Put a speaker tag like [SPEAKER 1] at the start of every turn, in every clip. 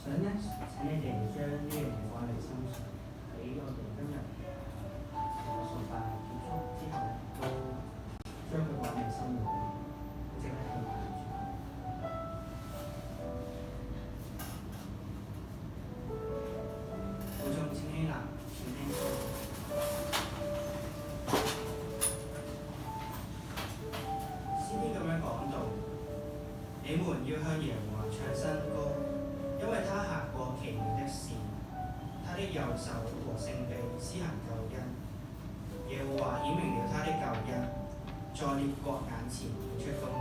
[SPEAKER 1] 想呢，請你哋將呢樣嘢放喺你心上，喺我哋今日崇拜結束之後，都將佢放喺你心裏，即係聽話住。會眾請起立，請聽歌。先啲咁樣講到，你們要向耶和華唱新歌。因為他行過奇妙的事，他的右手和聖臂施行救恩。耶和華顯明了他的救恩，在列國眼前顯出公義。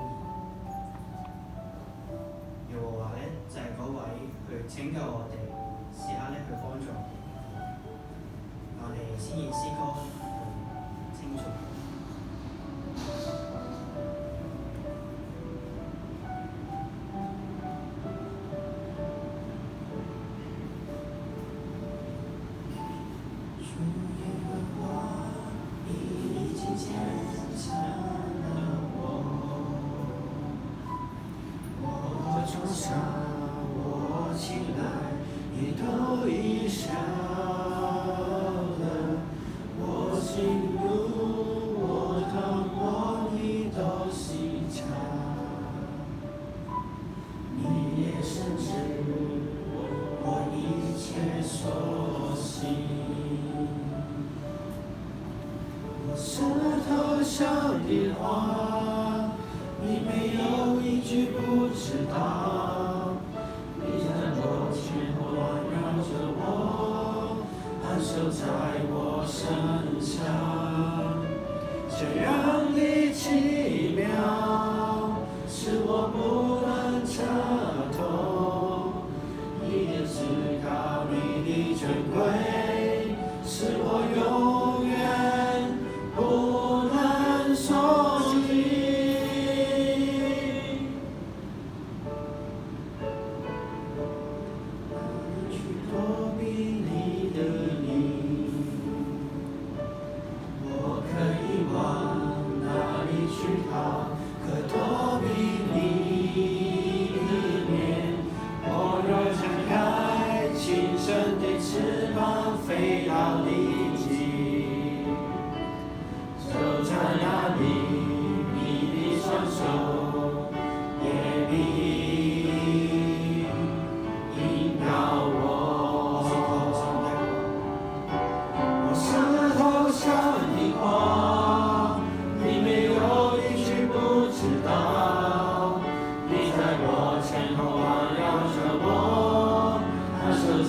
[SPEAKER 1] 耶和華呢，就係嗰位去拯救我哋，時刻呢去幫助我哋。我哋先以詩歌去稱頌。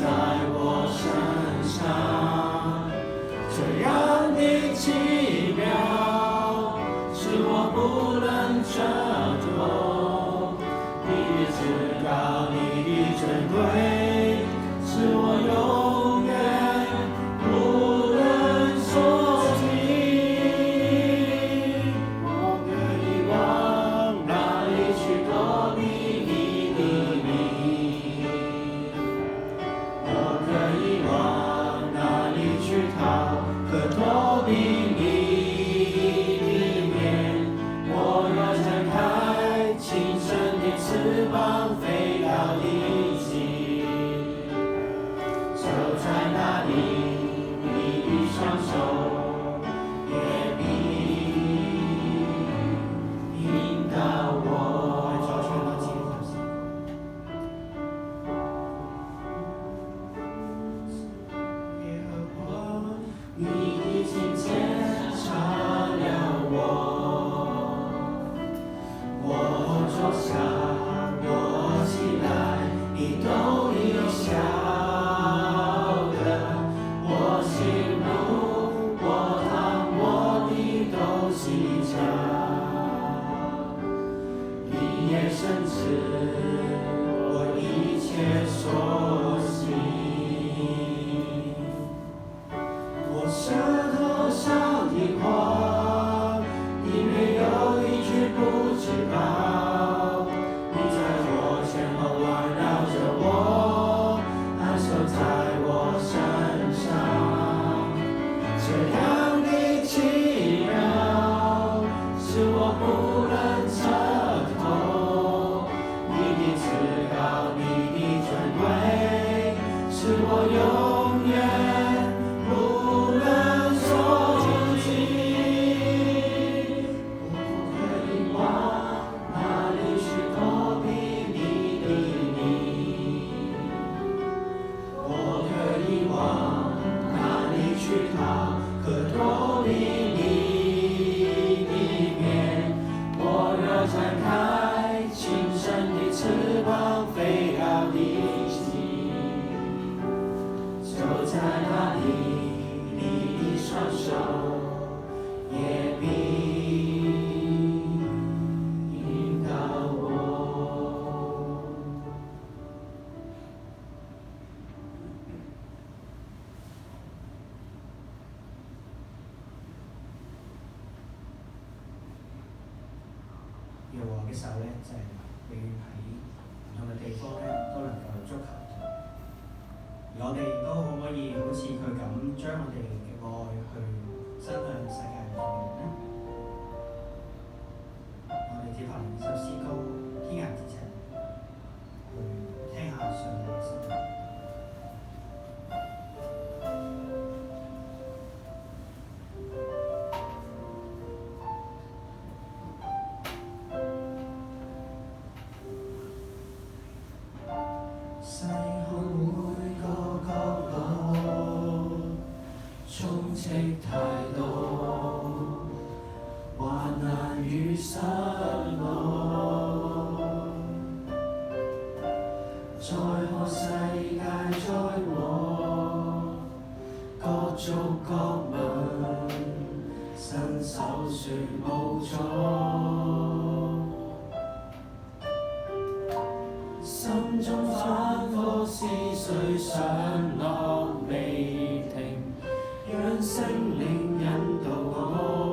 [SPEAKER 2] 在我身上。
[SPEAKER 1] 耶和華嘅手咧，就係永遠喺唔同嘅地方咧，都能夠觸及到。而我哋都可唔可以好似佢咁，將我哋嘅愛去伸向世界唔同嘅人咧？我哋接下嚟首詩歌《天涯之情》，去聽下上帝嘅聲音。
[SPEAKER 2] 心中反覆思緒上落未停，讓聖靈引導我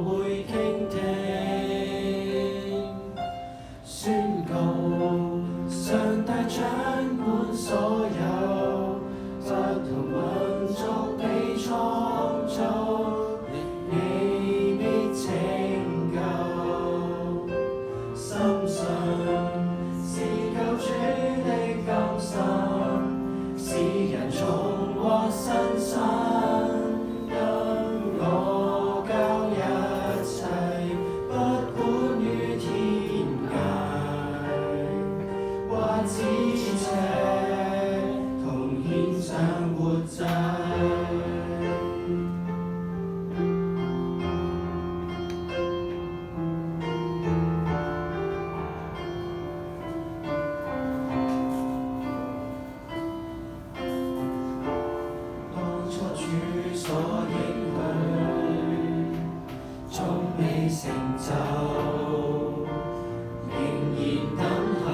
[SPEAKER 2] 會傾聽，宣告上帝掌管所有，不同民族被創造，你必拯救，深信是救主的甘心，使人重獲新生，跟我交一切，不管於天涯或咫尺，同獻上活祭。成就，仍然等候。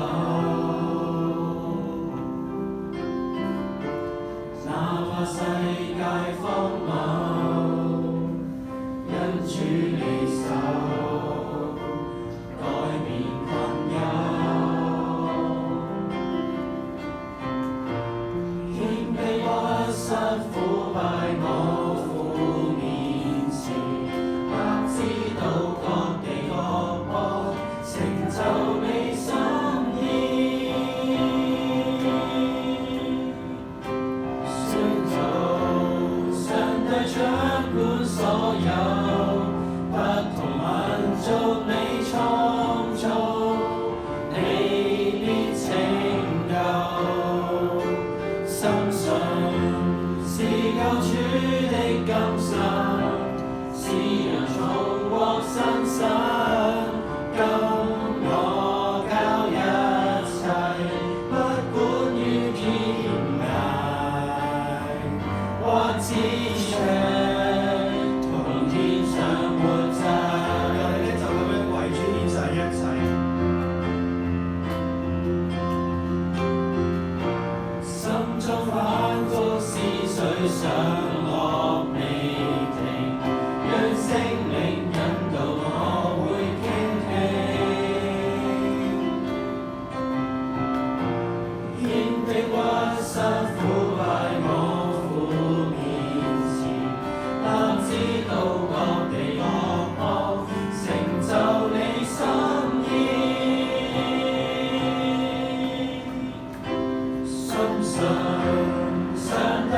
[SPEAKER 2] 哪怕世界荒謬，因主離手，改變困憂。謙卑屈膝俯拜我父面前。知道各地各邦成就你心意，宣告上帝掌管所有，不同民族你創造，你必拯救，深信是救主的甘心。重獲新生，跟我交一切，不管於天涯或咫尺，同獻上活祭。
[SPEAKER 1] 我哋咧就咁樣為主獻上一切。
[SPEAKER 2] 心中反覆思緒上落未停，讓聖靈引導我會傾聽，謙卑屈膝俯拜我父面前，立知道各地各邦成就你心意，深信上帝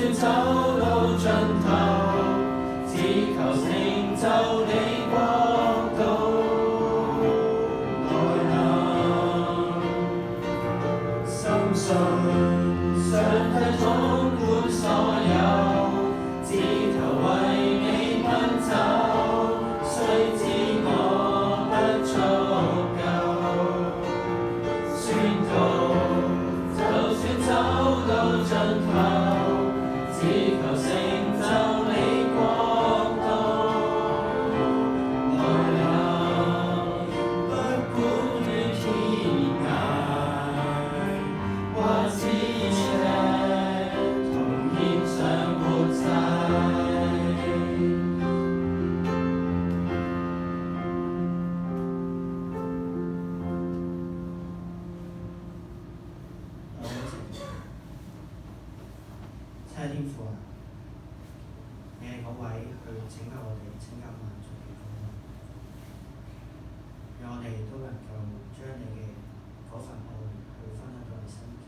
[SPEAKER 2] 算走到盡頭，只求成就你國度來臨。深信上帝總管所有，只求為你奔走，雖知我不足夠，宣告就算走到盡頭，只求成就你國度來臨。不管於天涯或咫尺，同獻上活祭。
[SPEAKER 1] 親愛天父啊，你係嗰位去拯救我哋、拯救萬族嘅嗰位，讓我哋都能夠將你嘅嗰份愛去分享到你身邊。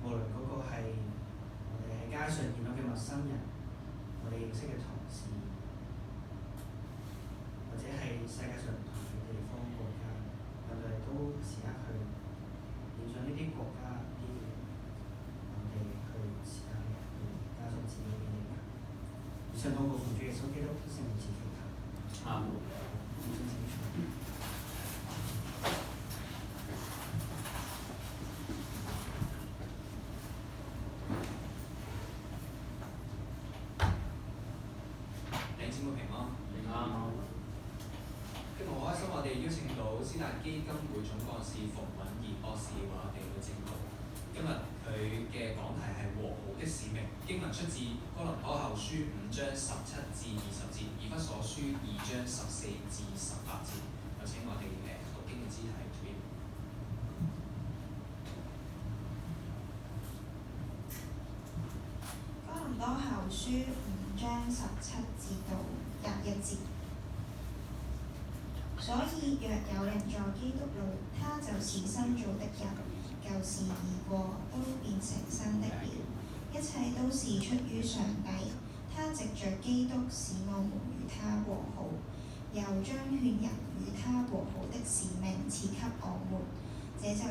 [SPEAKER 1] 無論嗰個係我哋喺街上見到嘅陌生人，我哋認識嘅同事，或者係世界上唔同嘅地方國家，我哋都時刻去念上呢啲國家啲嘅。我哋去時間去加上自己嘅力量，以上禱告奉主耶穌基督聖名祈求。
[SPEAKER 2] 阿門。
[SPEAKER 3] 弟兄姊妹平安。
[SPEAKER 2] 平安。
[SPEAKER 3] 今日好開心，我哋邀請到斯達基金會總幹事馮允儀博士為我哋去證道。今日佢嘅講題係和好的使命，經文出自哥林多後書5章17至20節，以弗所書2章14至18節。有請我哋讀經嘅肢體主義。
[SPEAKER 4] 哥林多後書5章17至到21節。所以若有人在基督裏，他就是新造的人。舊事已過，都變成新的了。一切都是出於上帝，他藉着基督使我們與他和好，又將勸人與他和好的使命賜給我們。這就是